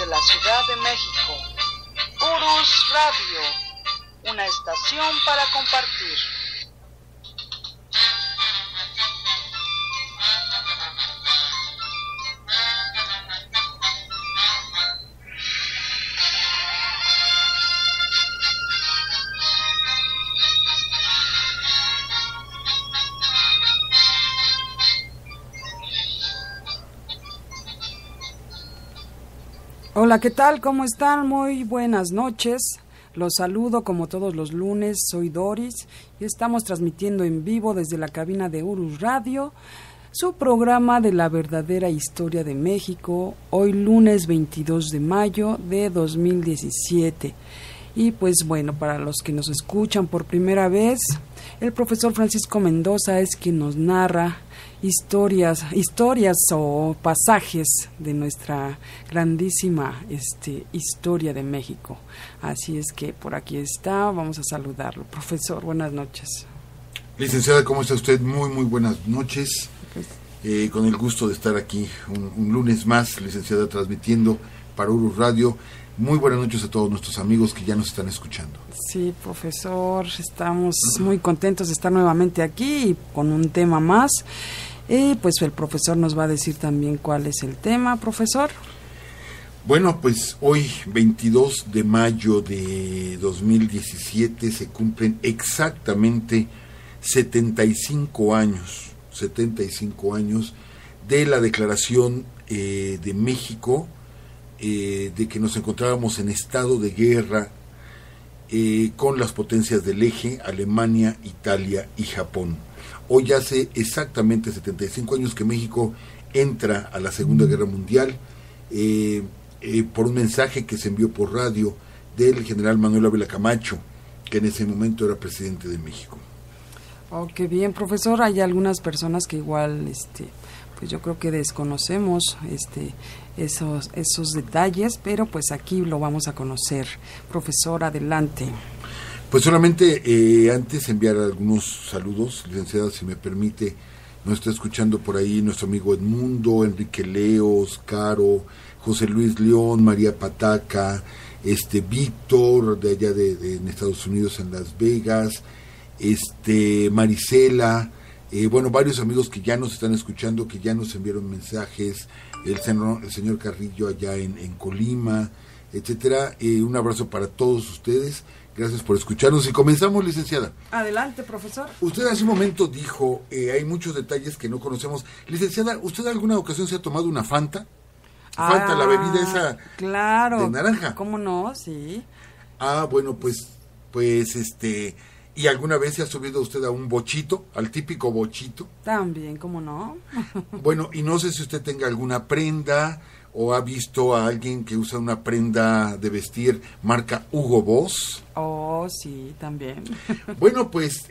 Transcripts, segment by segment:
desde la Ciudad de México. Urus Radio, una estación para compartir. Hola, ¿qué tal? ¿Cómo están? Muy buenas noches. Los saludo como todos los lunes. Soy Doris y estamos transmitiendo en vivo desde la cabina de Urus Radio, su programa de la verdadera historia de México, hoy lunes 22 de mayo de 2017. Y pues bueno, para los que nos escuchan por primera vez, el profesor Francisco Mendoza es quien nos narra historias o pasajes de nuestra grandísima historia de México. Así es que por aquí está, vamos a saludarlo. Profesor, buenas noches. Licenciada, ¿cómo está usted? Muy buenas noches. Con el gusto de estar aquí un lunes más, licenciada, transmitiendo para Urus Radio. Muy buenas noches a todos nuestros amigos que ya nos están escuchando. Sí, profesor, estamos muy contentos de estar nuevamente aquí y con un tema más. Y pues el profesor nos va a decir también cuál es el tema, profesor. Bueno, pues hoy, 22 de mayo de 2017, se cumplen exactamente 75 años de la declaración de México, de que nos encontrábamos en estado de guerra con las potencias del eje, Alemania, Italia y Japón. Hoy hace exactamente 75 años que México entra a la Segunda Guerra Mundial por un mensaje que se envió por radio del general Manuel Ávila Camacho, que en ese momento era presidente de México. Oh, qué bien, profesor. Hay algunas personas que igual, pues yo creo que desconocemos esos detalles, pero pues aquí lo vamos a conocer. Profesor, adelante. Pues solamente antes enviar algunos saludos, licenciada, si me permite. Nos está escuchando por ahí nuestro amigo Edmundo, Enrique Leos, Caro, José Luis León, María Pataca, Víctor, de allá en Estados Unidos, en Las Vegas, Marisela, bueno, varios amigos que ya nos están escuchando, que ya nos enviaron mensajes, el señor Carrillo allá en Colima, etcétera. Un abrazo para todos ustedes. Gracias por escucharnos y comenzamos, licenciada. Adelante, profesor. Usted hace un momento dijo, hay muchos detalles que no conocemos. Licenciada, ¿usted alguna ocasión se ha tomado una Fanta? Fanta, la bebida esa, claro, de naranja. ¿Cómo no? Sí. Bueno, pues, ¿y alguna vez se ha subido usted a un bochito, al típico bochito? También, ¿cómo no? Bueno, y no sé si usted tenga alguna prenda o ha visto a alguien que usa una prenda de vestir marca Hugo Boss. Oh, sí, también. Bueno, pues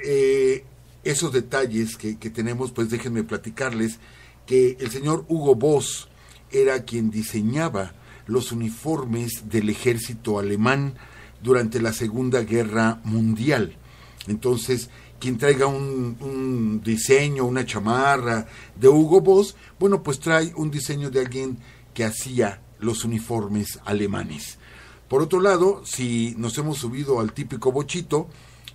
esos detalles que tenemos, pues déjenme platicarles que el señor Hugo Boss era quien diseñaba los uniformes del ejército alemán durante la Segunda Guerra Mundial. Entonces, quien traiga un diseño, una chamarra de Hugo Boss, bueno, pues trae un diseño de alguien que hacía los uniformes alemanes. Por otro lado, si nos hemos subido al típico bochito,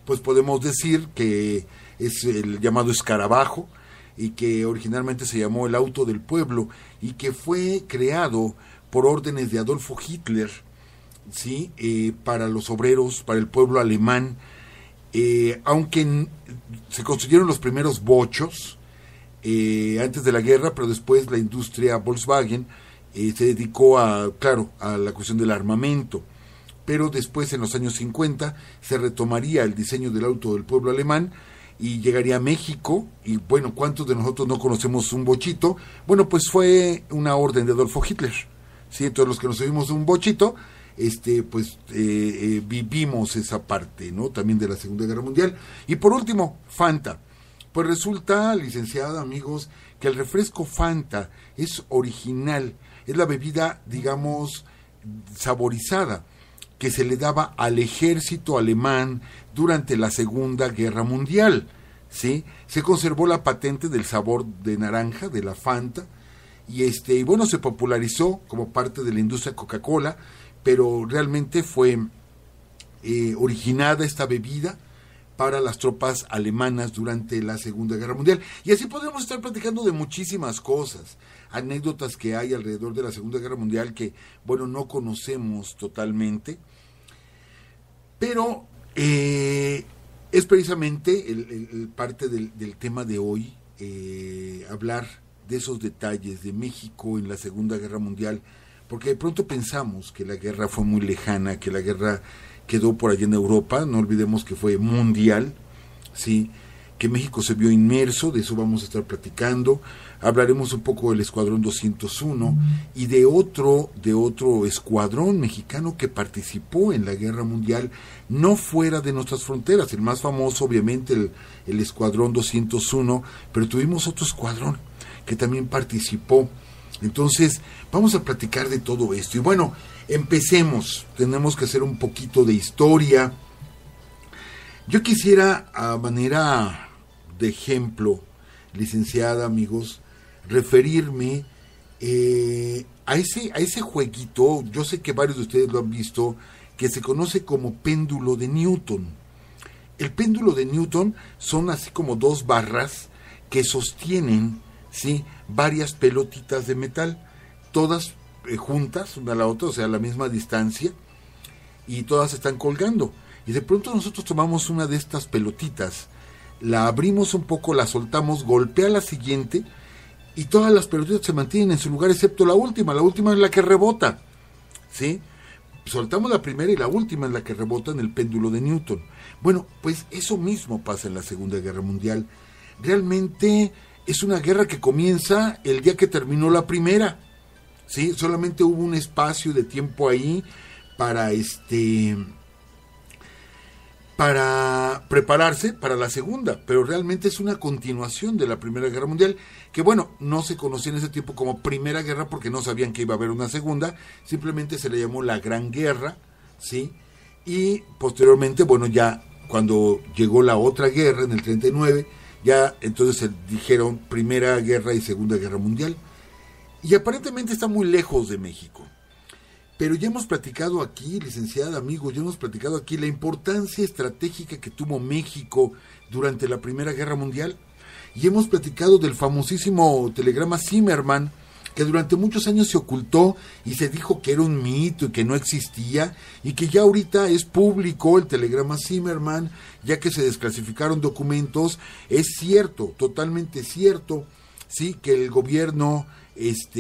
pues podemos decir que es el llamado escarabajo, y que originalmente se llamó el auto del pueblo, y que fue creado por órdenes de Adolfo Hitler, ¿sí? Para los obreros, para el pueblo alemán, aunque se construyeron los primeros bochos antes de la guerra, pero después la industria Volkswagen se dedicó a la cuestión del armamento, pero después en los años 50 se retomaría el diseño del auto del pueblo alemán y llegaría a México. Y bueno, ¿cuántos de nosotros no conocemos un bochito? Bueno, pues fue una orden de Adolfo Hitler, ¿sí? Entonces los que nos subimos de un bochito, vivimos esa parte, ¿no? También de la Segunda Guerra Mundial. Y por último, Fanta. Pues resulta, licenciada, amigos, que el refresco Fanta es original, es la bebida, digamos, saborizada, que se le daba al ejército alemán durante la Segunda Guerra Mundial, ¿sí? Se conservó la patente del sabor de naranja, de la Fanta, y bueno, se popularizó como parte de la industria Coca-Cola, pero realmente fue originada esta bebida para las tropas alemanas durante la Segunda Guerra Mundial. Y así podemos estar platicando de muchísimas cosas, anécdotas que hay alrededor de la Segunda Guerra Mundial que, bueno, no conocemos totalmente, pero es precisamente el parte del tema de hoy, hablar de esos detalles de México en la Segunda Guerra Mundial, porque de pronto pensamos que la guerra fue muy lejana, que la guerra quedó por allá en Europa. No olvidemos que fue mundial, ¿sí? Que México se vio inmerso, de eso vamos a estar platicando. Hablaremos un poco del Escuadrón 201 y de otro escuadrón mexicano que participó en la Guerra Mundial, no fuera de nuestras fronteras. El más famoso, obviamente, el Escuadrón 201, pero tuvimos otro escuadrón que también participó. Entonces, vamos a platicar de todo esto. Y bueno, empecemos. Tenemos que hacer un poquito de historia. Yo quisiera, a manera de ejemplo, licenciada, amigos, referirme a ese jueguito. Yo sé que varios de ustedes lo han visto, que se conoce como péndulo de Newton. El péndulo de Newton son así como dos barras que sostienen, ¿sí?, varias pelotitas de metal, todas juntas una a la otra, o sea, a la misma distancia, y todas están colgando. Y de pronto nosotros tomamos una de estas pelotitas, la abrimos un poco, la soltamos, golpea la siguiente, y todas las pelotitas se mantienen en su lugar, excepto la última es la que rebota, ¿sí? Soltamos la primera y la última es la que rebota en el péndulo de Newton. Bueno, pues eso mismo pasa en la Segunda Guerra Mundial. Realmente es una guerra que comienza el día que terminó la primera, ¿sí? Solamente hubo un espacio de tiempo ahí para prepararse para la segunda, pero realmente es una continuación de la Primera Guerra Mundial, que bueno, no se conocía en ese tiempo como Primera Guerra porque no sabían que iba a haber una segunda, simplemente se le llamó la Gran Guerra, ¿sí? Y posteriormente, bueno, ya cuando llegó la otra guerra en el 39, ya entonces se dijeron Primera Guerra y Segunda Guerra Mundial, y aparentemente está muy lejos de México. Pero ya hemos platicado aquí, licenciada, amigos, ya hemos platicado aquí la importancia estratégica que tuvo México durante la Primera Guerra Mundial, y hemos platicado del famosísimo telegrama Zimmermann, que durante muchos años se ocultó y se dijo que era un mito y que no existía, y que ya ahorita es público el telegrama Zimmermann, ya que se desclasificaron documentos. Es cierto, totalmente cierto, sí, que el gobierno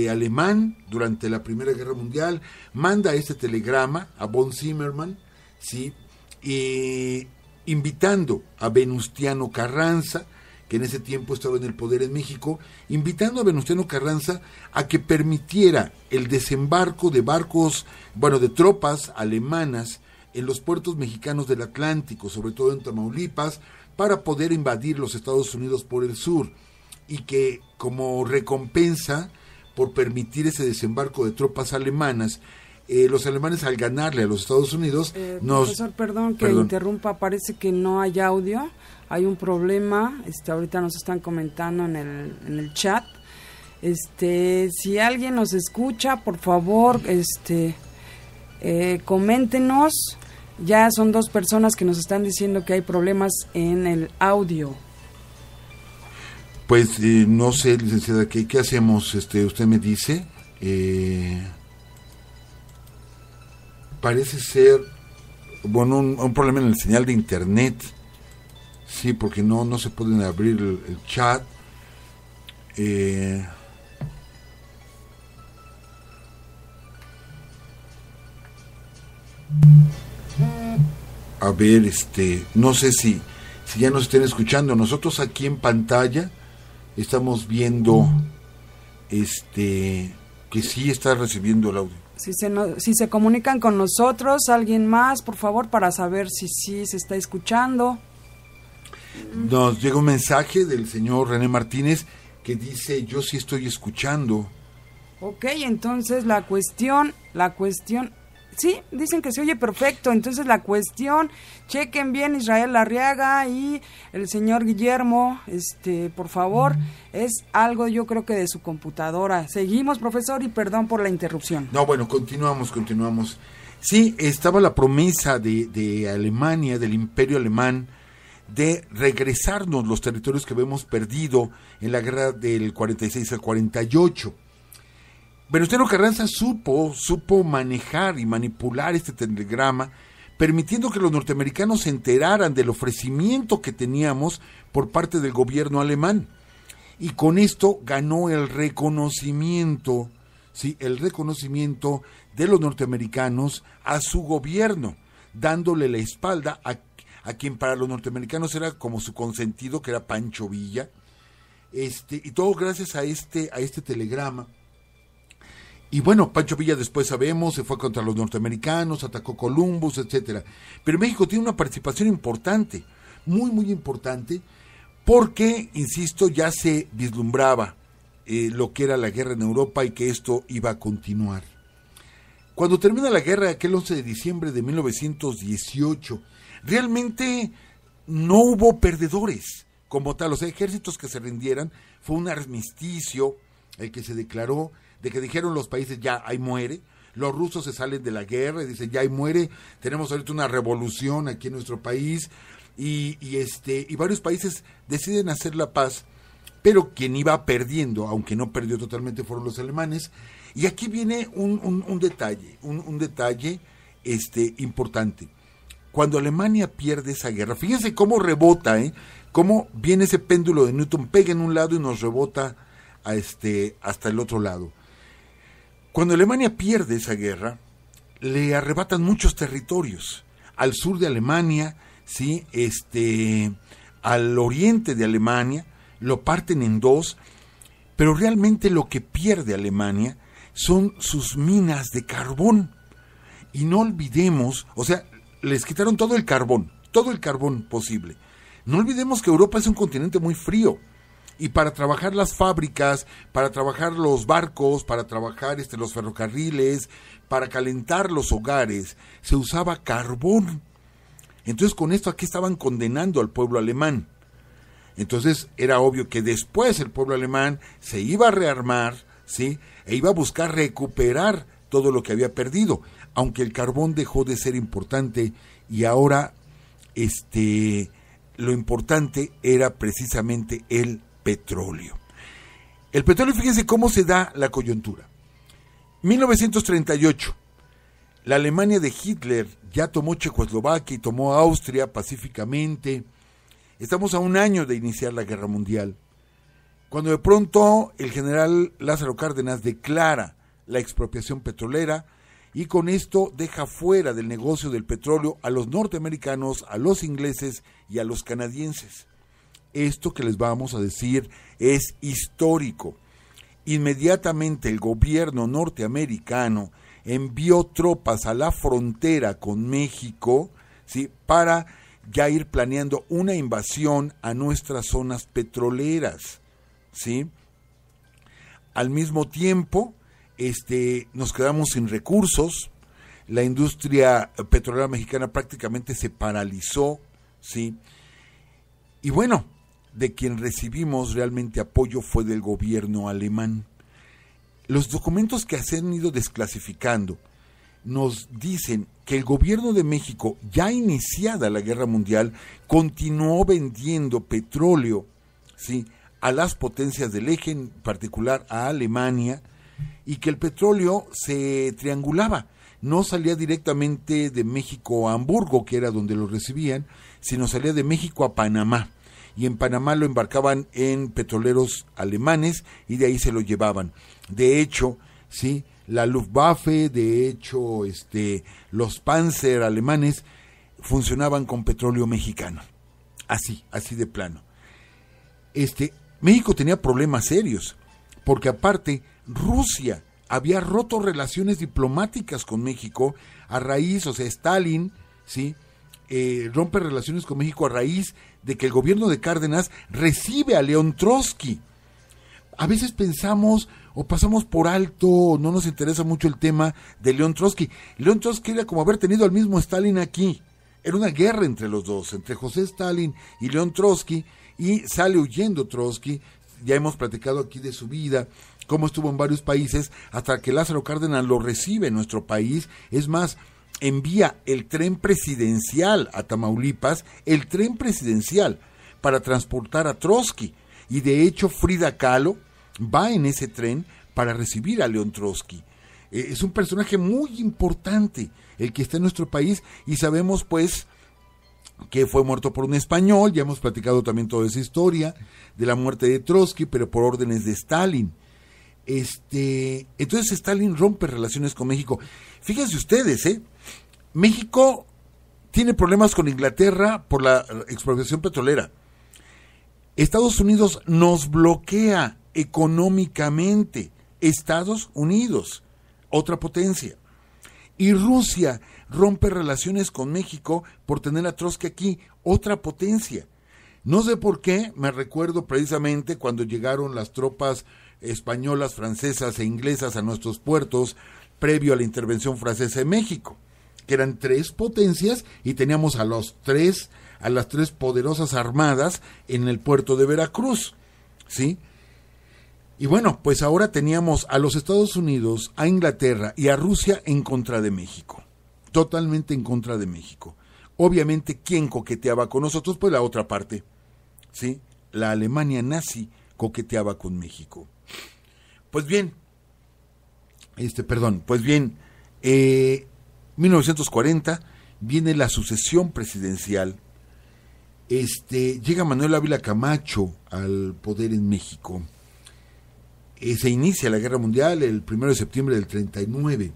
alemán durante la Primera Guerra Mundial manda este telegrama a von Zimmermann, sí, invitando a Venustiano Carranza, que en ese tiempo estaba en el poder en México, invitando a Venustiano Carranza a que permitiera el desembarco de barcos, bueno, de tropas alemanas en los puertos mexicanos del Atlántico, sobre todo en Tamaulipas, para poder invadir los Estados Unidos por el sur, y que como recompensa por permitir ese desembarco de tropas alemanas, los alemanes, al ganarle a los Estados Unidos profesor, perdón que interrumpa, parece que no hay audio, hay un problema, ahorita nos están comentando en el chat. Si alguien nos escucha, por favor, coméntenos. Ya son 2 personas que nos están diciendo que hay problemas en el audio. Pues no sé, licenciada, ¿qué hacemos? Usted me dice. Parece ser, bueno, un problema en el señal de internet. Sí, porque no se pueden abrir el chat. A ver, no sé si ya nos estén escuchando. Nosotros aquí en pantalla estamos viendo que sí está recibiendo el audio. Si se comunican con nosotros, alguien más, por favor, para saber si sí se está escuchando. Nos llega un mensaje del señor René Martínez que dice: yo sí estoy escuchando. Ok, entonces la cuestión, Sí, dicen que se oye perfecto. Entonces la cuestión, chequen bien Israel Larriaga y el señor Guillermo, por favor, es algo yo creo que de su computadora. Seguimos, profesor, y perdón por la interrupción. No, bueno, continuamos. Sí, estaba la promesa de Alemania, del Imperio Alemán, de regresarnos los territorios que habíamos perdido en la guerra del 46 al 48. Venustiano Carranza supo manejar y manipular este telegrama, permitiendo que los norteamericanos se enteraran del ofrecimiento que teníamos por parte del gobierno alemán. Y con esto ganó el reconocimiento, ¿sí? El reconocimiento de los norteamericanos a su gobierno, dándole la espalda a quien para los norteamericanos era como su consentido, que era Pancho Villa, y todo gracias a este telegrama. Y bueno, Pancho Villa después sabemos, se fue contra los norteamericanos, atacó Columbus, etcétera. Pero México tiene una participación importante, muy, muy importante, porque, insisto, ya se vislumbraba lo que era la guerra en Europa y que esto iba a continuar. Cuando termina la guerra, aquel 11 de diciembre de 1918, realmente no hubo perdedores como tal, los ejércitos que se rindieran, fue un armisticio el que se declaró, de que dijeron los países, ya, ahí muere, los rusos se salen de la guerra y dicen, ya, ahí muere, tenemos ahorita una revolución aquí en nuestro país, y varios países deciden hacer la paz, pero quien iba perdiendo, aunque no perdió totalmente, fueron los alemanes. Y aquí viene un detalle importante. Cuando Alemania pierde esa guerra, fíjense cómo rebota, cómo viene ese péndulo de Newton, pega en un lado y nos rebota hasta el otro lado. Cuando Alemania pierde esa guerra, le arrebatan muchos territorios. Al sur de Alemania, ¿sí? Al oriente de Alemania, lo parten en dos, pero realmente lo que pierde Alemania son sus minas de carbón. Y no olvidemos, o sea, les quitaron todo el carbón posible. No olvidemos que Europa es un continente muy frío, y para trabajar las fábricas, para trabajar los barcos, para trabajar los ferrocarriles, para calentar los hogares, se usaba carbón. Entonces con esto aquí estaban condenando al pueblo alemán. Entonces era obvio que después el pueblo alemán se iba a rearmar, ¿sí? E iba a buscar recuperar todo lo que había perdido, aunque el carbón dejó de ser importante y ahora lo importante era precisamente el petróleo. El petróleo, fíjense cómo se da la coyuntura. 1938, la Alemania de Hitler ya tomó Checoslovaquia y tomó Austria pacíficamente. Estamos a un año de iniciar la Guerra Mundial, cuando de pronto el general Lázaro Cárdenas declara la expropiación petrolera y con esto deja fuera del negocio del petróleo a los norteamericanos, a los ingleses y a los canadienses. Esto que les vamos a decir es histórico. Inmediatamente el gobierno norteamericano envió tropas a la frontera con México, ¿sí? Para ya ir planeando una invasión a nuestras zonas petroleras, ¿sí? Al mismo tiempo, nos quedamos sin recursos, la industria petrolera mexicana prácticamente se paralizó, ¿sí? Y bueno, de quien recibimos realmente apoyo fue del gobierno alemán. Los documentos que se han ido desclasificando nos dicen que el gobierno de México, ya iniciada la Guerra Mundial, continuó vendiendo petróleo, ¿sí? A las potencias del eje, en particular a Alemania, y que el petróleo se triangulaba, no salía directamente de México a Hamburgo, que era donde lo recibían, sino salía de México a Panamá, y en Panamá lo embarcaban en petroleros alemanes y de ahí se lo llevaban. De hecho, sí, la Luftwaffe, de hecho, los Panzer alemanes funcionaban con petróleo mexicano, así de plano. México tenía problemas serios, porque aparte Rusia había roto relaciones diplomáticas con México a raíz, o sea, Stalin, ¿sí? Rompe relaciones con México a raíz de que el gobierno de Cárdenas recibe a León Trotsky. a veces pensamos o pasamos por alto, o no nos interesa mucho el tema de León Trotsky. León Trotsky era como haber tenido al mismo Stalin aquí. Era una guerra entre los dos, entre José Stalin y León Trotsky, y sale huyendo Trotsky. Ya hemos platicado aquí de su vida, cómo estuvo en varios países, hasta que Lázaro Cárdenas lo recibe en nuestro país. Es más, envía el tren presidencial a Tamaulipas, el tren presidencial, para transportar a Trotsky. Y de hecho Frida Kahlo va en ese tren para recibir a León Trotsky. Es un personaje muy importante el que está en nuestro país, y sabemos pues que fue muerto por un español. Ya hemos platicado también toda esa historia de la muerte de Trotsky, pero por órdenes de Stalin. Entonces Stalin rompe relaciones con México. Fíjense ustedes, México tiene problemas con Inglaterra por la expropiación petrolera. Estados Unidos nos bloquea económicamente. Estados Unidos, otra potencia. Y Rusia rompe relaciones con México por tener a Trotsky aquí, otra potencia. No sé por qué, me recuerdo precisamente cuando llegaron las tropas españolas, francesas e inglesas a nuestros puertos previo a la intervención francesa en México, que eran tres potencias, y teníamos a las tres poderosas armadas en el puerto de Veracruz, ¿sí? Y bueno, pues ahora teníamos a los Estados Unidos, a Inglaterra y a Rusia en contra de México, totalmente en contra de México. Obviamente, ¿quién coqueteaba con nosotros? Pues la otra parte, ¿sí? La Alemania nazi coqueteaba con México. Pues bien, 1940 viene la sucesión presidencial. Llega Manuel Ávila Camacho al poder en México. Se inicia la Guerra Mundial el 1 de septiembre del 39,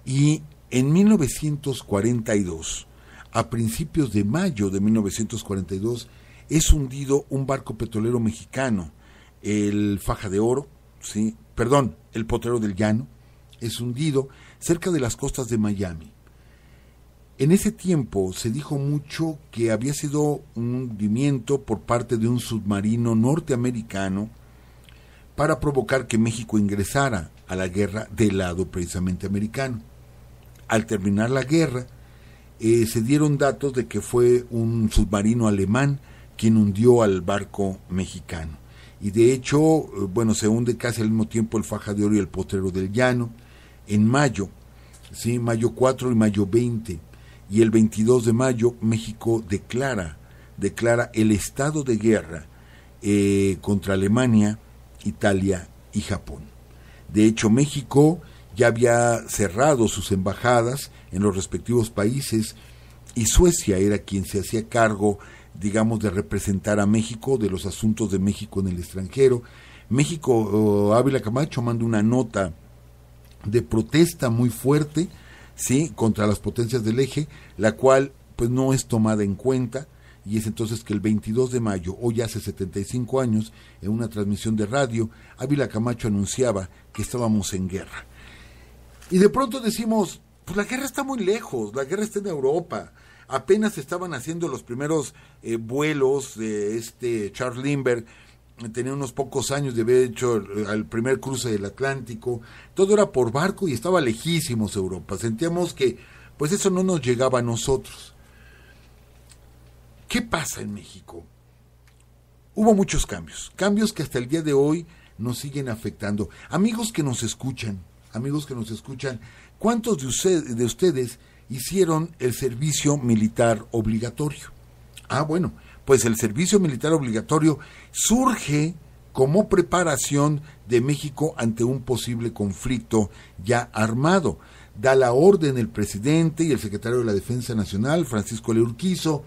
y en 1942, a principios de mayo de 1942, es hundido un barco petrolero mexicano, el Faja de Oro, el Potrero del Llano, es hundido cerca de las costas de Miami. En ese tiempo se dijo mucho que había sido un hundimiento por parte de un submarino norteamericano para provocar que México ingresara a la guerra del lado precisamente americano. Al terminar la guerra, se dieron datos de que fue un submarino alemán quien hundió al barco mexicano. Y de hecho, se hunde casi al mismo tiempo el Faja de Oro y el Potrero del Llano, en mayo, mayo 4 y mayo 20, y el 22 de mayo México declara el estado de guerra contra Alemania, Italia y Japón. De hecho, México ya había cerrado sus embajadas en los respectivos países, y Suecia era quien se hacía cargo, digamos, de representar a México, de los asuntos de México en el extranjero. México, Ávila Camacho manda una nota de protesta muy fuerte, contra las potencias del eje, la cual pues no es tomada en cuenta. Y es entonces que el 22 de mayo, hoy hace 75 años, en una transmisión de radio, Ávila Camacho anunciaba que estábamos en guerra. Y de pronto decimos, pues la guerra está muy lejos, la guerra está en Europa. Apenas estaban haciendo los primeros vuelos de Charles Lindbergh, tenía unos pocos años de haber hecho el primer cruce del Atlántico, todo era por barco y estaba lejísimos Europa. Sentíamos que pues eso no nos llegaba a nosotros. ¿Qué pasa en México? Hubo muchos cambios que hasta el día de hoy nos siguen afectando. Amigos que nos escuchan, ¿cuántos de ustedes hicieron el servicio militar obligatorio? Bueno, pues el servicio militar obligatorio surge como preparación de México ante un posible conflicto ya armado. Da la orden el presidente y el secretario de la Defensa Nacional, Francisco L. Urquizo,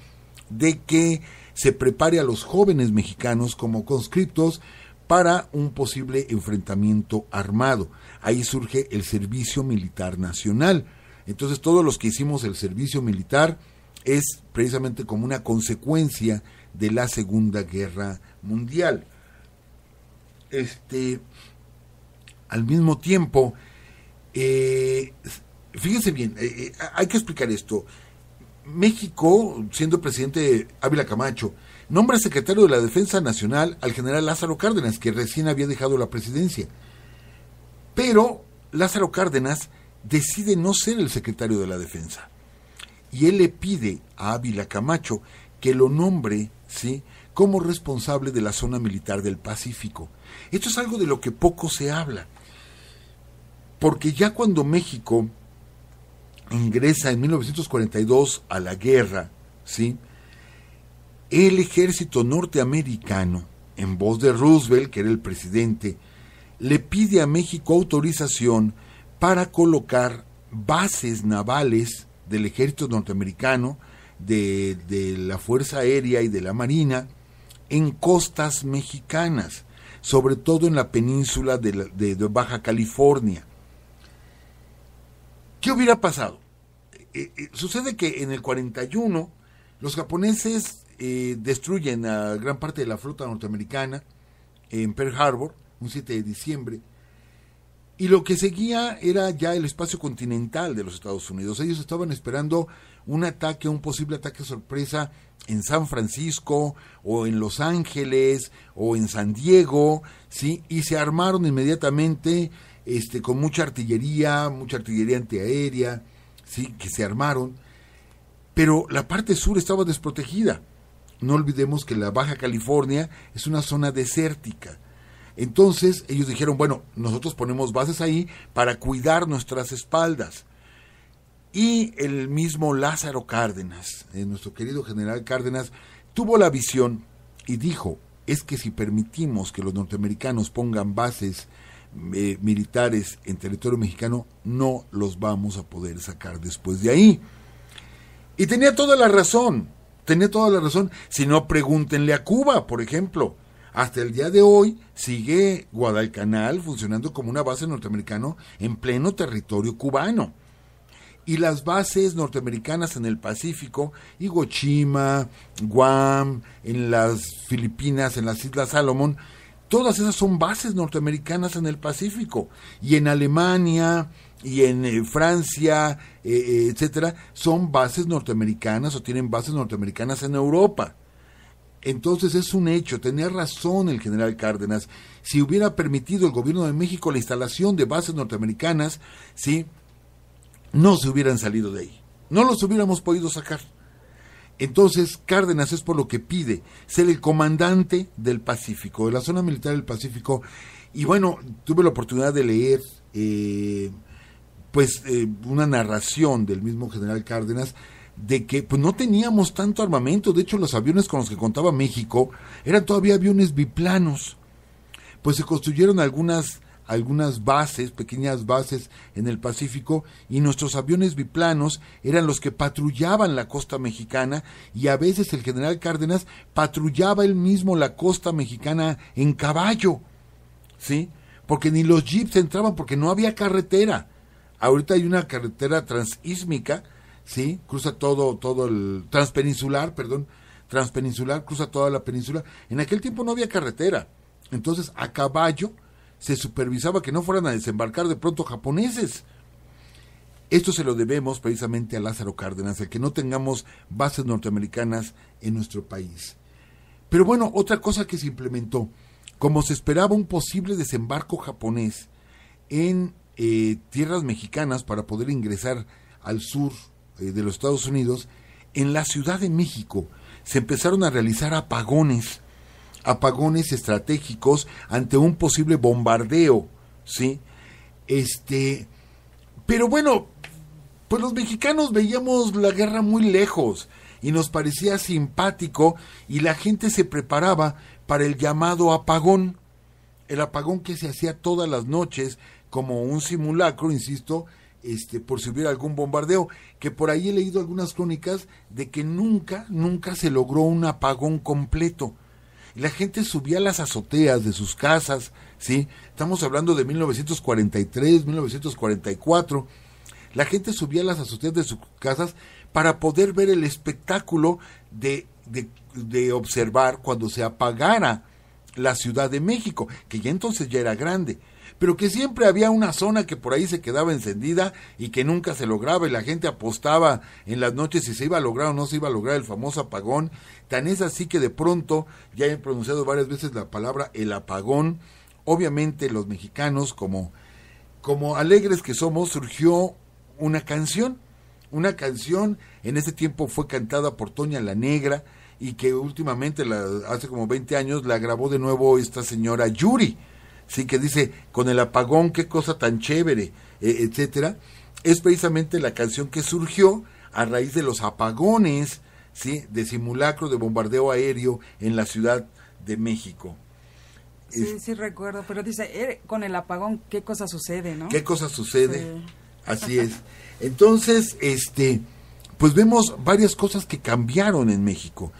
de que se prepare a los jóvenes mexicanos como conscriptos para un posible enfrentamiento armado. Ahí surge el Servicio Militar Nacional. Entonces todos los que hicimos el servicio militar es precisamente como una consecuencia de la Segunda Guerra Mundial. Al mismo tiempo, fíjense bien, hay que explicar esto. México, siendo presidente Ávila Camacho, nombra secretario de la Defensa Nacional al general Lázaro Cárdenas, que recién había dejado la presidencia. Pero Lázaro Cárdenas decide no ser el secretario de la Defensa. Y él le pide a Ávila Camacho que lo nombre, ¿sí?, como responsable de la zona militar del Pacífico. Esto es algo de lo que poco se habla. Porque ya cuando México ingresa en 1942 a la guerra, ¿sí?, el ejército norteamericano, en voz de Roosevelt, que era el presidente, le pide a México autorización para colocar bases navales del ejército norteamericano, de la Fuerza Aérea y de la Marina, en costas mexicanas, sobre todo en la península de Baja California. ¿Qué hubiera pasado? Sucede que en el 41 los japoneses destruyen a gran parte de la flota norteamericana en Pearl Harbor, un 7 de diciembre, y lo que seguía era ya el espacio continental de los Estados Unidos. Ellos estaban esperando un posible ataque sorpresa en San Francisco, o en Los Ángeles, o en San Diego, ¿sí? Y se armaron inmediatamente con mucha artillería antiaérea, ¿sí?, que se armaron, pero la parte sur estaba desprotegida. No olvidemos que la Baja California es una zona desértica. Entonces ellos dijeron, bueno, nosotros ponemos bases ahí para cuidar nuestras espaldas. Y el mismo Lázaro Cárdenas, nuestro querido general Cárdenas, tuvo la visión y dijo, es que si permitimos que los norteamericanos pongan bases militares en territorio mexicano, no los vamos a poder sacar después de ahí. Y tenía toda la razón, si no, pregúntenle a Cuba, por ejemplo. Hasta el día de hoy sigue Guadalcanal funcionando como una base norteamericana en pleno territorio cubano. Y las bases norteamericanas en el Pacífico, Iwo Jima, Guam, en las Filipinas, en las Islas Salomón, todas esas son bases norteamericanas en el Pacífico. Y en Alemania y en Francia, etcétera, son bases norteamericanas o tienen bases norteamericanas en Europa. Entonces es un hecho, tenía razón el general Cárdenas. Si hubiera permitido el gobierno de México la instalación de bases norteamericanas, ¿sí?, no se hubieran salido de ahí, no los hubiéramos podido sacar. Entonces Cárdenas es por lo que pide ser el comandante del Pacífico, de la zona militar del Pacífico. Y bueno, tuve la oportunidad de leer una narración del mismo general Cárdenas de que pues no teníamos tanto armamento. De hecho, los aviones con los que contaba México eran todavía aviones biplanos. Pues se construyeron algunas bases, pequeñas bases en el Pacífico, y nuestros aviones biplanos eran los que patrullaban la costa mexicana, y a veces el general Cárdenas patrullaba él mismo la costa mexicana en caballo, ¿sí? Porque ni los jeeps entraban porque no había carretera. Ahorita hay una carretera transísmica, ¿sí? Cruza todo el transpeninsular, cruza toda la península. En aquel tiempo no había carretera. Entonces, a caballo se supervisaba que no fueran a desembarcar de pronto japoneses. Esto se lo debemos precisamente a Lázaro Cárdenas, el que no tengamos bases norteamericanas en nuestro país. Pero bueno, otra cosa que se implementó, como se esperaba un posible desembarco japonés en tierras mexicanas para poder ingresar al sur de los Estados Unidos, en la Ciudad de México se empezaron a realizar apagones estratégicos ante un posible bombardeo, ¿sí? Pero bueno, pues los mexicanos veíamos la guerra muy lejos y nos parecía simpático, y la gente se preparaba para el llamado apagón, el apagón que se hacía todas las noches como un simulacro, insisto, por si hubiera algún bombardeo, que por ahí he leído algunas crónicas de que nunca se logró un apagón completo. La gente subía a las azoteas de sus casas, ¿sí? Estamos hablando de 1943, 1944. La gente subía a las azoteas de sus casas para poder ver el espectáculo de observar cuando se apagara la Ciudad de México, que ya entonces ya era grande, pero que siempre había una zona que por ahí se quedaba encendida y que nunca se lograba, y la gente apostaba en las noches si se iba a lograr o no se iba a lograr el famoso apagón. Tan es así que de pronto, ya he pronunciado varias veces la palabra el apagón. Obviamente los mexicanos, como alegres que somos, surgió una canción, en ese tiempo fue cantada por Toña la Negra, y que últimamente, hace como 20 años, la grabó de nuevo esta señora Yuri, sí, que dice, con el apagón, qué cosa tan chévere, etcétera. Es precisamente la canción que surgió a raíz de los apagones, sí, de simulacro de bombardeo aéreo en la Ciudad de México. Sí, recuerdo, pero dice, con el apagón, ¿qué cosa sucede, no? ¿Qué cosa sucede? Sí. Así es. Entonces, pues vemos varias cosas que cambiaron en México,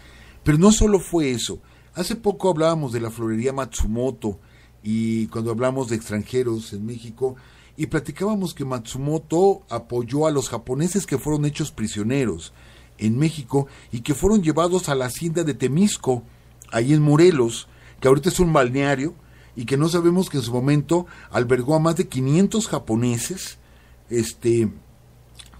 pero no solo fue eso. Hace poco hablábamos de la florería Matsumoto, y cuando hablamos de extranjeros en México, y platicábamos que Matsumoto apoyó a los japoneses que fueron hechos prisioneros en México y que fueron llevados a la hacienda de Temisco, ahí en Morelos, que ahorita es un balneario, y que no sabemos que en su momento albergó a más de 500 japoneses,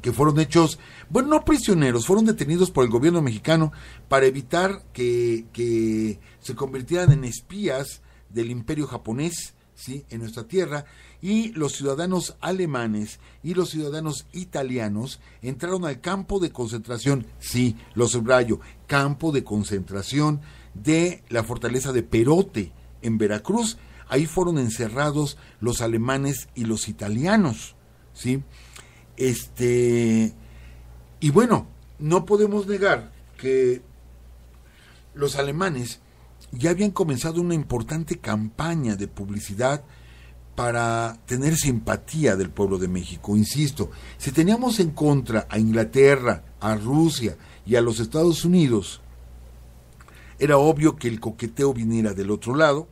que fueron hechos, bueno, no prisioneros, fueron detenidos por el gobierno mexicano para evitar que se convirtieran en espías del imperio japonés, ¿sí?, en nuestra tierra, y los ciudadanos alemanes y los ciudadanos italianos entraron al campo de concentración, sí, lo subrayo, campo de concentración de la fortaleza de Perote, en Veracruz. Ahí fueron encerrados los alemanes y los italianos, ¿sí? Y bueno, no podemos negar que los alemanes ya habían comenzado una importante campaña de publicidad para tener simpatía del pueblo de México. Insisto, si teníamos en contra a Inglaterra, a Rusia y a los Estados Unidos, era obvio que el coqueteo viniera del otro lado,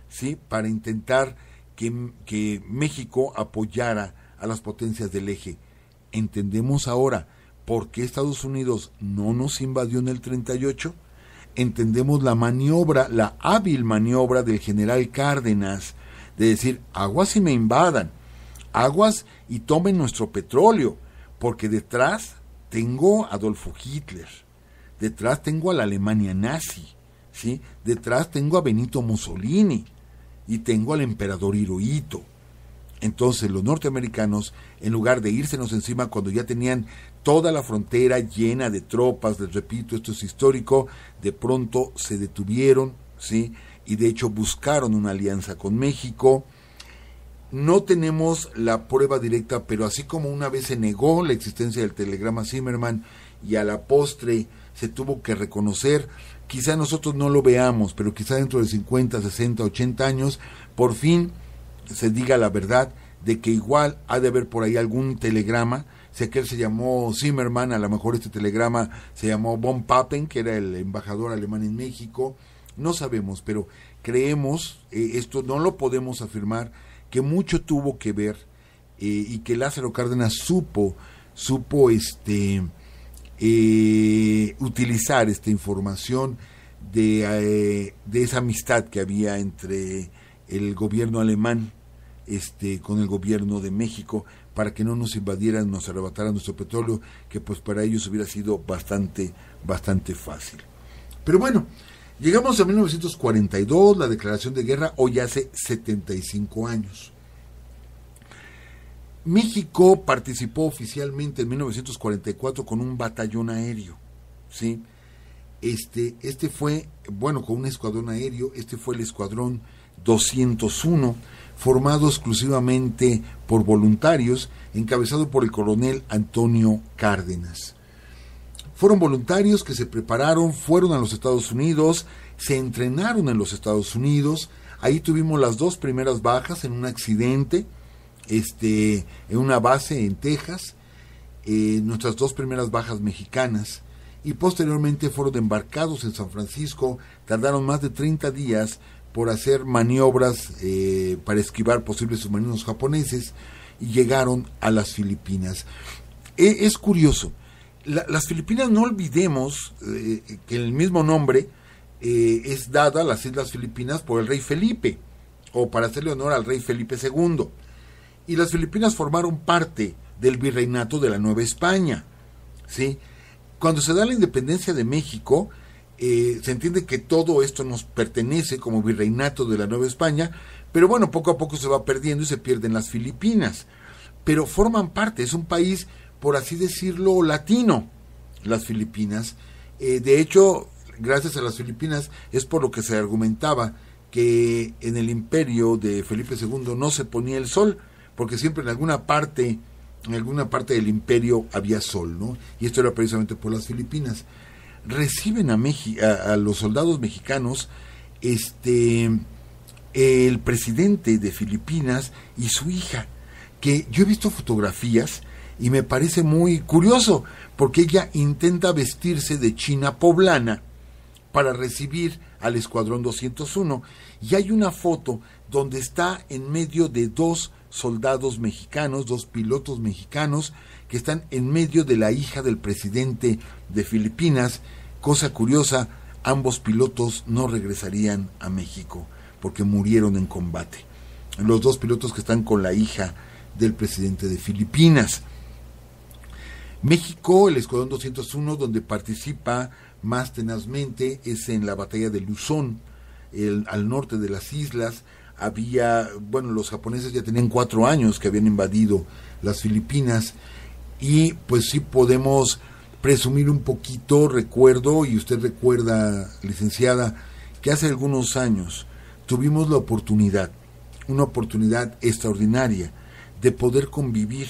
¿sí?, para intentar que México apoyara a las potencias del eje. ¿Entendemos ahora por qué Estados Unidos no nos invadió en el 38? Entendemos la maniobra, la hábil maniobra del general Cárdenas, de decir, aguas y me invadan, aguas y tomen nuestro petróleo, porque detrás tengo a Adolfo Hitler, detrás tengo a la Alemania nazi, ¿sí?, detrás tengo a Benito Mussolini y tengo al emperador Hirohito. Entonces los norteamericanos, en lugar de írsenos encima cuando ya tenían toda la frontera llena de tropas, les repito, esto es histórico, de pronto se detuvieron, ¿sí?, y de hecho buscaron una alianza con México. No tenemos la prueba directa, pero así como una vez se negó la existencia del telegrama Zimmerman y a la postre se tuvo que reconocer, quizá nosotros no lo veamos, pero quizá dentro de 50, 60, 80 años, por fin se diga la verdad de que igual ha de haber por ahí algún telegrama. Si aquel se llamó Zimmerman, a lo mejor este telegrama se llamó von Papen, que era el embajador alemán en México. No sabemos, pero creemos, esto no lo podemos afirmar, que mucho tuvo que ver y que Lázaro Cárdenas supo utilizar esta información de esa amistad que había entre el gobierno alemán con el gobierno de México, para que no nos invadieran, nos arrebataran nuestro petróleo, que pues para ellos hubiera sido bastante fácil. Pero bueno, llegamos a 1942, la declaración de guerra, hoy hace 75 años. México participó oficialmente en 1944 con un batallón aéreo, ¿sí? Este fue, bueno, con un escuadrón aéreo, fue el escuadrón 201, formado exclusivamente por voluntarios, encabezado por el coronel Antonio Cárdenas. Fueron voluntarios que se prepararon, fueron a los Estados Unidos, se entrenaron en los Estados Unidos. Ahí tuvimos las 2 primeras bajas en un accidente, en una base en Texas, nuestras 2 primeras bajas mexicanas, y posteriormente fueron embarcados en San Francisco. Tardaron más de 30 días por hacer maniobras para esquivar posibles submarinos japoneses, y llegaron a las Filipinas. Es curioso, las Filipinas, no olvidemos que el mismo nombre es dada a las Islas Filipinas por el rey Felipe, o para hacerle honor al rey Felipe II. Y las Filipinas formaron parte del virreinato de la Nueva España, ¿sí? Cuando se da la independencia de México, se entiende que todo esto nos pertenece como virreinato de la Nueva España, pero bueno, poco a poco se va perdiendo y se pierden las Filipinas. Pero forman parte, es un país, por así decirlo, latino, las Filipinas. De hecho, gracias a las Filipinas es por lo que se argumentaba que en el imperio de Felipe II no se ponía el sol, porque siempre en alguna parte del imperio había sol, ¿no? Y esto era precisamente por las Filipinas. Reciben a los soldados mexicanos el presidente de Filipinas y su hija, que yo he visto fotografías y me parece muy curioso, porque ella intenta vestirse de china poblana para recibir al Escuadrón 201, y hay una foto donde está en medio de dos soldados mexicanos, dos pilotos mexicanos, que están en medio de la hija del presidente de Filipinas. Cosa curiosa, ambos pilotos no regresarían a México, porque murieron en combate. Los dos pilotos que están con la hija del presidente de Filipinas. México, el Escuadrón 201, donde participa más tenazmente, es en la batalla de Luzón, al norte de las islas. Los japoneses ya tenían 4 años que habían invadido las Filipinas, y pues sí podemos presumir un poquito. Recuerdo, y usted recuerda, licenciada, que hace algunos años tuvimos la oportunidad, una oportunidad extraordinaria, de poder convivir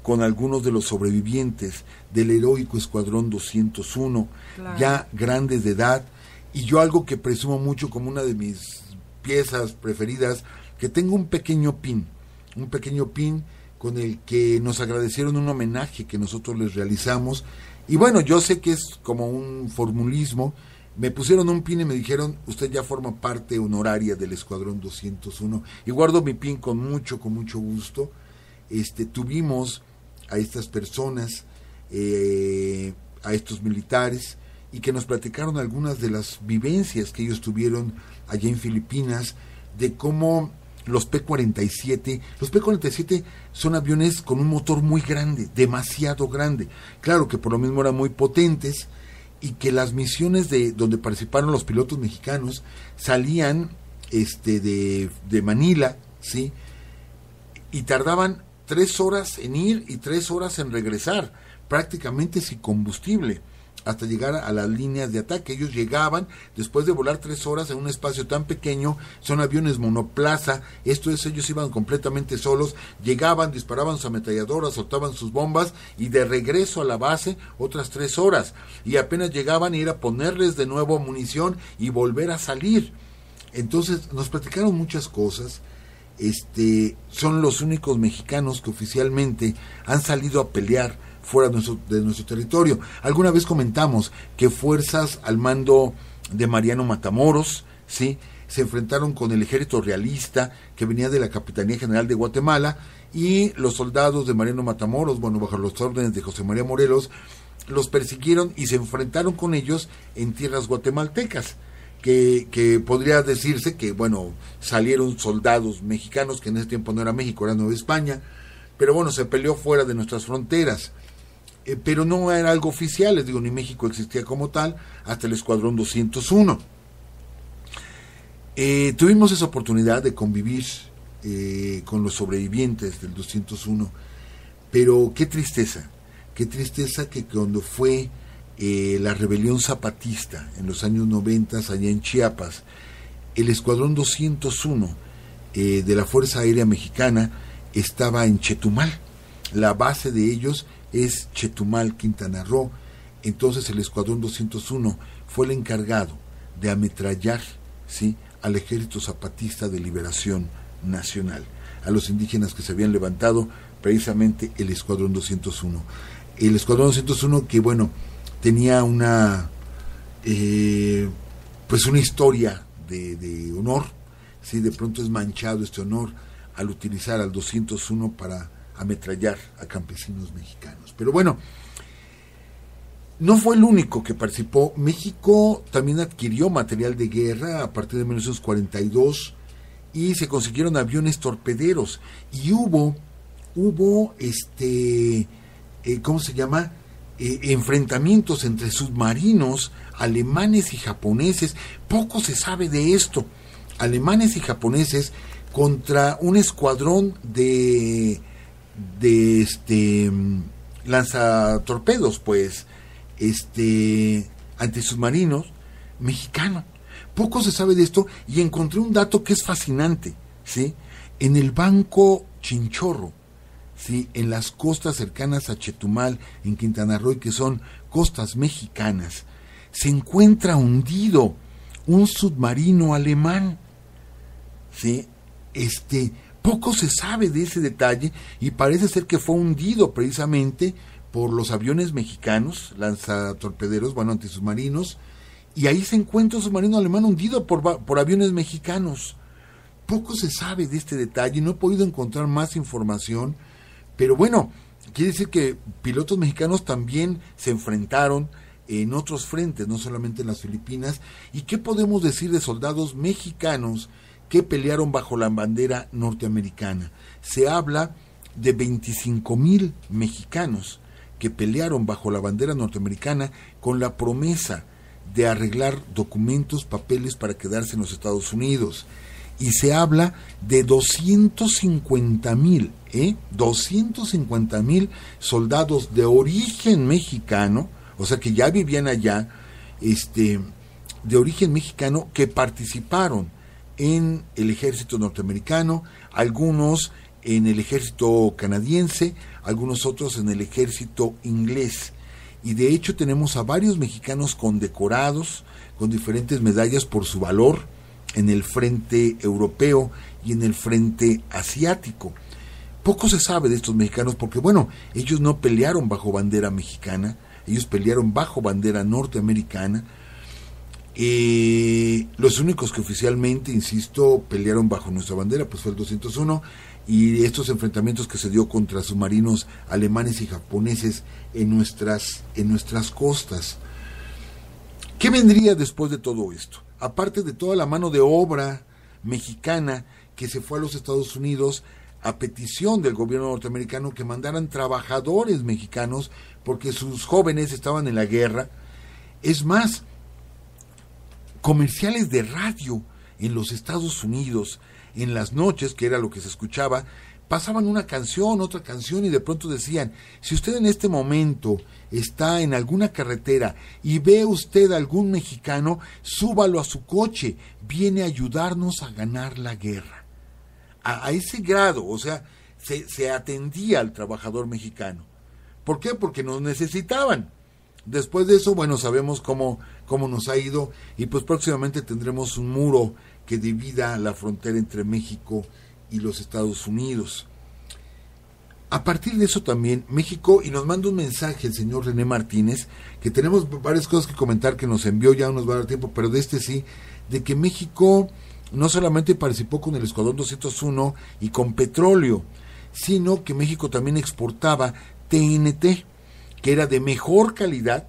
con algunos de los sobrevivientes del heroico Escuadrón 201, claro, ya grandes de edad. Y yo, algo que presumo mucho como una de mis piezas preferidas, que tengo un pequeño pin con el que nos agradecieron un homenaje que nosotros les realizamos. Y bueno, yo sé que es como un formulismo, me pusieron un pin y me dijeron: usted ya forma parte honoraria del Escuadrón 201, y guardo mi pin con mucho gusto. Tuvimos a estas personas, a estos militares, y que nos platicaron algunas de las vivencias que ellos tuvieron allá en Filipinas, de cómo los P-47 son aviones con un motor muy grande, demasiado grande, claro que por lo mismo eran muy potentes, y que las misiones donde participaron los pilotos mexicanos salían de Manila, ¿sí? Y tardaban 3 horas en ir y 3 horas en regresar, prácticamente sin combustible, hasta llegar a las líneas de ataque. Ellos llegaban, después de volar 3 horas en un espacio tan pequeño, son aviones monoplaza, esto es, ellos iban completamente solos, llegaban, disparaban sus ametralladoras, soltaban sus bombas, y de regreso a la base otras 3 horas, y apenas llegaban, ir a ponerles de nuevo munición y volver a salir. Entonces nos platicaron muchas cosas. Son los únicos mexicanos que oficialmente han salido a pelear fuera de nuestro territorio. Alguna vez comentamos que fuerzas al mando de Mariano Matamoros, ¿sí?, se enfrentaron con el ejército realista que venía de la Capitanía General de Guatemala, y los soldados de Mariano Matamoros, bajo los órdenes de José María Morelos, los persiguieron y se enfrentaron con ellos en tierras guatemaltecas. Que podría decirse que, salieron soldados mexicanos, que en ese tiempo no era México, era Nueva España, pero se peleó fuera de nuestras fronteras. Pero no era algo oficial, les digo, ni México existía como tal, hasta el Escuadrón 201. Tuvimos esa oportunidad de convivir con los sobrevivientes del 201, pero qué tristeza que cuando fue la rebelión zapatista en los años 90 allá en Chiapas, el Escuadrón 201 de la Fuerza Aérea Mexicana estaba en Chetumal. La base de ellos es Chetumal, Quintana Roo. Entonces el Escuadrón 201 fue el encargado de ametrallar, ¿sí?, al Ejército Zapatista de Liberación Nacional, a los indígenas que se habían levantado, precisamente el Escuadrón 201. El Escuadrón 201 que, tenía una historia de honor, ¿sí? De pronto es manchado este honor al utilizar al 201 para ametrallar a campesinos mexicanos. Pero No fue el único que participó. México también adquirió material de guerra a partir de 1942 y se consiguieron aviones torpederos y hubo ¿cómo se llama? Enfrentamientos entre submarinos alemanes y japoneses. Poco se sabe de esto. Alemanes y japoneses contra un escuadrón de lanzatorpedos, pues, antisubmarinos mexicano. Poco se sabe de esto y encontré un dato que es fascinante, ¿sí? En el Banco Chinchorro, ¿sí? En las costas cercanas a Chetumal, en Quintana Roo, que son costas mexicanas, se encuentra hundido un submarino alemán, ¿sí? Poco se sabe de ese detalle y parece ser que fue hundido precisamente por los aviones mexicanos, lanzatorpederos, antisubmarinos, y ahí se encuentra un submarino alemán hundido por aviones mexicanos. Poco se sabe de este detalle, no he podido encontrar más información, pero bueno, quiere decir que pilotos mexicanos también se enfrentaron en otros frentes, no solamente en las Filipinas. ¿Y qué podemos decir de soldados mexicanos que pelearon bajo la bandera norteamericana? Se habla de 25,000 mexicanos que pelearon bajo la bandera norteamericana con la promesa de arreglar documentos, papeles para quedarse en los Estados Unidos. Y se habla de 250,000, 250,000 soldados de origen mexicano, o sea que ya vivían allá, de origen mexicano, que participaron en el ejército norteamericano, algunos en el ejército canadiense, algunos otros en el ejército inglés. Y de hecho tenemos a varios mexicanos condecorados con diferentes medallas por su valor en el frente europeo y en el frente asiático. Poco se sabe de estos mexicanos porque, bueno, ellos no pelearon bajo bandera mexicana, ellos pelearon bajo bandera norteamericana. Los únicos que oficialmente, insisto, pelearon bajo nuestra bandera pues fue el 201, y estos enfrentamientos que se dio contra submarinos alemanes y japoneses en nuestras costas. ¿Qué vendría después de todo esto? Aparte de toda la mano de obra mexicana que se fue a los Estados Unidos a petición del gobierno norteamericano que mandaran trabajadores mexicanos porque sus jóvenes estaban en la guerra. Es más, comerciales de radio en los Estados Unidos, en las noches, que era lo que se escuchaba, pasaban una canción, otra canción, y de pronto decían: si usted en este momento está en alguna carretera y ve usted a algún mexicano, súbalo a su coche, viene a ayudarnos a ganar la guerra. A ese grado, o sea, se atendía al trabajador mexicano. ¿Por qué? Porque nos necesitaban. Después de eso, bueno, sabemos cómo nos ha ido, y pues próximamente tendremos un muro que divida la frontera entre México y los Estados Unidos. A partir de eso también México, y nos manda un mensaje el señor René Martínez, que tenemos varias cosas que comentar que nos envió, ya no nos va a dar tiempo, pero de sí, de que México no solamente participó con el Escuadrón 201 y con petróleo, sino que México también exportaba TNT, que era de mejor calidad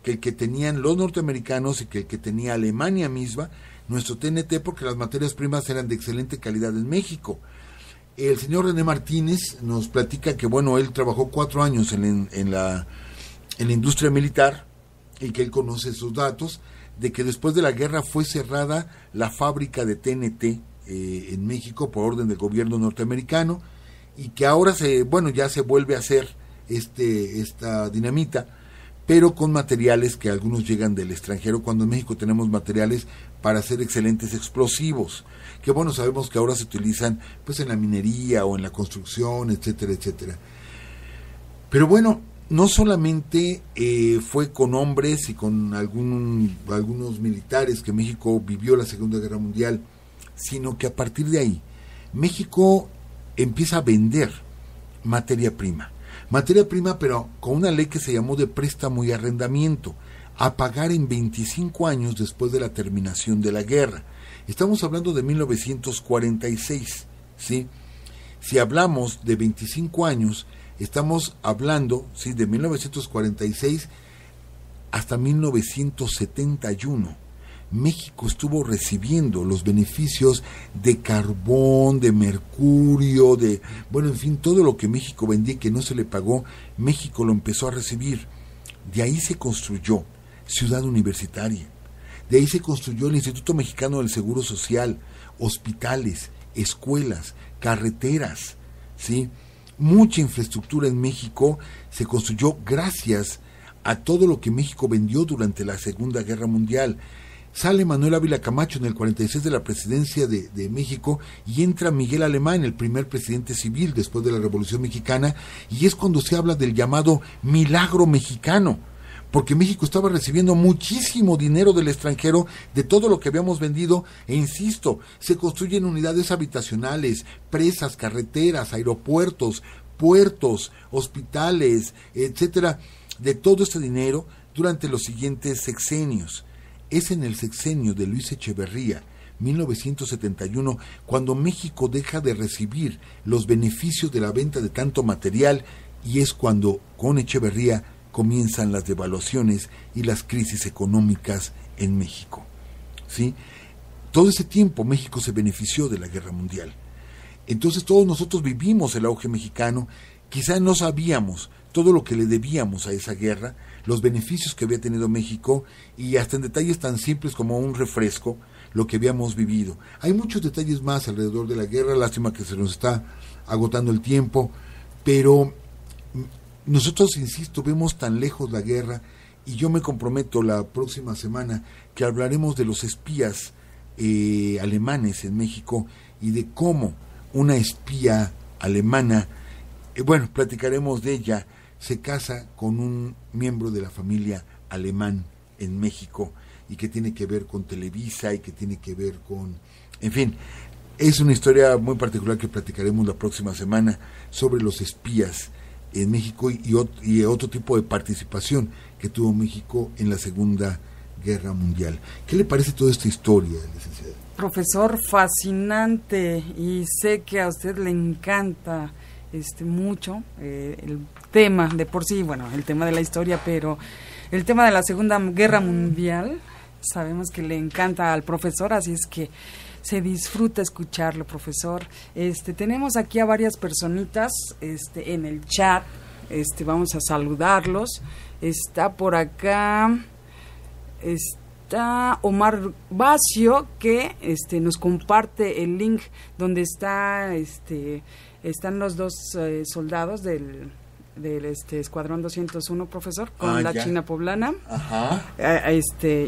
que el que tenían los norteamericanos y que el que tenía Alemania misma, nuestro TNT, porque las materias primas eran de excelente calidad en México. El señor René Martínez nos platica que, bueno, él trabajó 4 años en la industria militar y que él conoce esos datos, de que después de la guerra fue cerrada la fábrica de TNT en México por orden del gobierno norteamericano, y que ahora ya se vuelve a hacer esta dinamita, pero con materiales que algunos llegan del extranjero, cuando en México tenemos materiales para hacer excelentes explosivos, que bueno, sabemos que ahora se utilizan pues en la minería o en la construcción, etcétera, etcétera. Pero bueno, no solamente fue con hombres y con algunos militares que México vivió la Segunda Guerra Mundial, sino que a partir de ahí México empieza a vender materia prima, pero con una ley que se llamó de préstamo y arrendamiento, a pagar en 25 años después de la terminación de la guerra. Estamos hablando de 1946, ¿sí? Si hablamos de 25 años, estamos hablando, ¿sí?, de 1946 hasta 1971, México estuvo recibiendo los beneficios de carbón, de mercurio, en fin, todo lo que México vendía y que no se le pagó, México lo empezó a recibir. De ahí se construyó Ciudad Universitaria, de ahí se construyó el Instituto Mexicano del Seguro Social, hospitales, escuelas, carreteras, ¿sí? Mucha infraestructura en México se construyó gracias a todo lo que México vendió durante la Segunda Guerra Mundial. Sale Manuel Ávila Camacho en el 46 de la presidencia de México y entra Miguel Alemán, el primer presidente civil después de la Revolución Mexicana, y es cuando se habla del llamado milagro mexicano, porque México estaba recibiendo muchísimo dinero del extranjero de todo lo que habíamos vendido, e insisto, se construyen unidades habitacionales, presas, carreteras, aeropuertos, puertos, hospitales, etcétera, de todo este dinero durante los siguientes sexenios. Es en el sexenio de Luis Echeverría, 1971, cuando México deja de recibir los beneficios de la venta de tanto material, y es cuando con Echeverría comienzan las devaluaciones y las crisis económicas en México. ¿Sí? Todo ese tiempo México se benefició de la Guerra Mundial. Entonces todos nosotros vivimos el auge mexicano, quizá no sabíamos todo lo que le debíamos a esa guerra, los beneficios que había tenido México, y hasta en detalles tan simples como un refresco, lo que habíamos vivido. Hay muchos detalles más alrededor de la guerra, lástima que se nos está agotando el tiempo, pero nosotros, insisto, vemos tan lejos la guerra, y yo me comprometo la próxima semana que hablaremos de los espías alemanes en México y de cómo una espía alemana, platicaremos de ella, se casa con un miembro de la familia alemán en México, y que tiene que ver con Televisa y que tiene que ver con... En fin, es una historia muy particular que platicaremos la próxima semana sobre los espías en México y otro tipo de participación que tuvo México en la Segunda Guerra Mundial. ¿Qué le parece toda esta historia, licenciada? Profesor, fascinante, y sé que a usted le encanta mucho el tema de por sí, el tema de la historia, pero el tema de la Segunda Guerra Mundial sabemos que le encanta al profesor, así es que se disfruta escucharlo, profesor. Tenemos aquí a varias personitas en el chat, vamos a saludarlos. Está por acá, está Omar Bacio, que nos comparte el link donde están los dos soldados del Escuadrón 201, profesor, con la China Poblana. Ajá.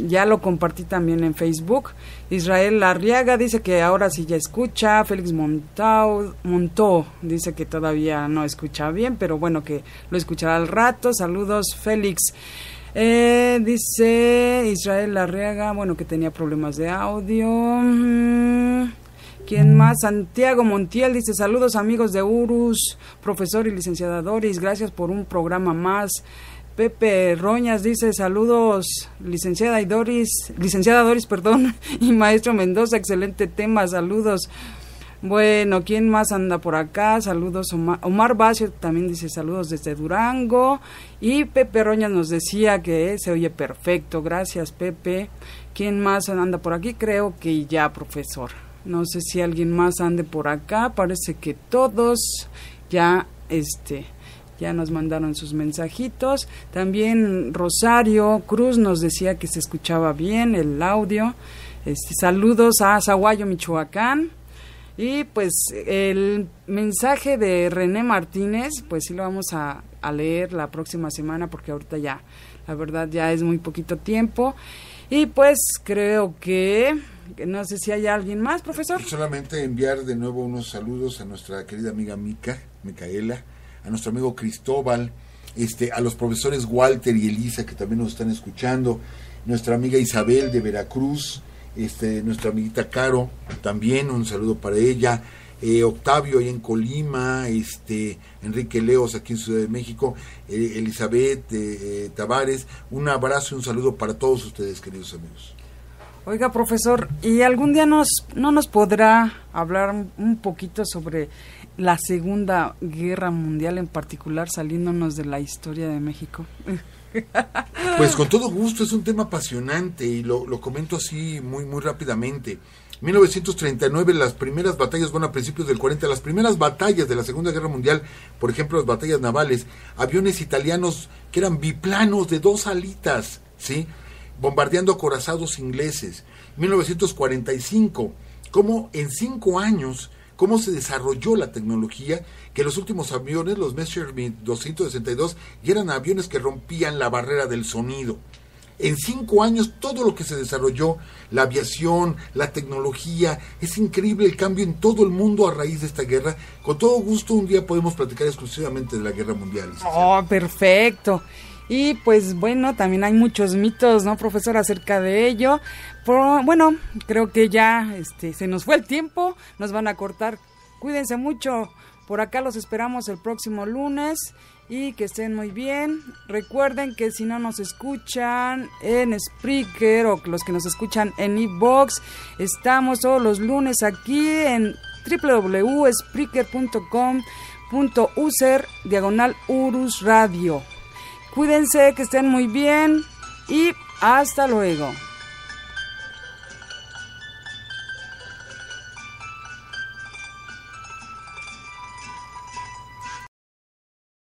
Ya lo compartí también en Facebook. Israel Larriaga dice que ahora sí ya escucha. Félix Montó dice que todavía no escucha bien, pero que lo escuchará al rato. Saludos, Félix. Dice Israel Larriaga, que tenía problemas de audio. ¿Quién más? Santiago Montiel dice: saludos amigos de Urus, profesor y licenciada Doris, gracias por un programa más. Pepe Roñas dice: saludos licenciada Doris, y maestro Mendoza, excelente tema, saludos. ¿Quién más anda por acá? Saludos, Omar Bacio también dice saludos desde Durango, y Pepe Roñas nos decía que se oye perfecto, gracias Pepe. ¿Quién más anda por aquí? Creo que ya, profesor. No sé si alguien más ande por acá, parece que todos ya ya nos mandaron sus mensajitos. También Rosario Cruz nos decía que se escuchaba bien el audio. Saludos a Zaguayo, Michoacán. Y pues el mensaje de René Martínez, pues sí lo vamos a leer la próxima semana, porque ahorita ya, la verdad, ya es muy poquito tiempo. Y pues creo que no sé si hay alguien más, profesor. Solamente enviar de nuevo unos saludos a nuestra querida amiga Micaela, a nuestro amigo Cristóbal, a los profesores Walter y Elisa, que también nos están escuchando, nuestra amiga Isabel de Veracruz, nuestra amiguita Caro, también un saludo para ella, Octavio ahí en Colima, Enrique Leos aquí en Ciudad de México, Elizabeth Tavares, un abrazo y un saludo para todos ustedes, queridos amigos. Oiga, profesor, ¿y algún día no nos podrá hablar un poquito sobre la Segunda Guerra Mundial, en particular saliéndonos de la historia de México? Pues con todo gusto, es un tema apasionante y lo comento así muy rápidamente. 1939, las primeras batallas, bueno, a principios del 40, las primeras batallas de la Segunda Guerra Mundial, por ejemplo, las batallas navales, aviones italianos que eran biplanos de 2 alitas, ¿sí?, bombardeando acorazados ingleses. 1945, cómo en 5 años, cómo se desarrolló la tecnología, que los últimos aviones, los Messerschmitt 262, ya eran aviones que rompían la barrera del sonido. En 5 años, todo lo que se desarrolló, la aviación, la tecnología, es increíble el cambio en todo el mundo a raíz de esta guerra. Con todo gusto, un día podemos platicar exclusivamente de la guerra mundial. Oh, perfecto. Y pues bueno, también hay muchos mitos, ¿no, profesor, acerca de ello? Pero, bueno, creo que ya se nos fue el tiempo, nos van a cortar. Cuídense mucho, por acá los esperamos el próximo lunes. Y que estén muy bien. Recuerden que si no nos escuchan en Spreaker o los que nos escuchan en iVoox, estamos todos los lunes aquí en www.spreaker.com.user/Urus Radio. Cuídense, que estén muy bien y hasta luego.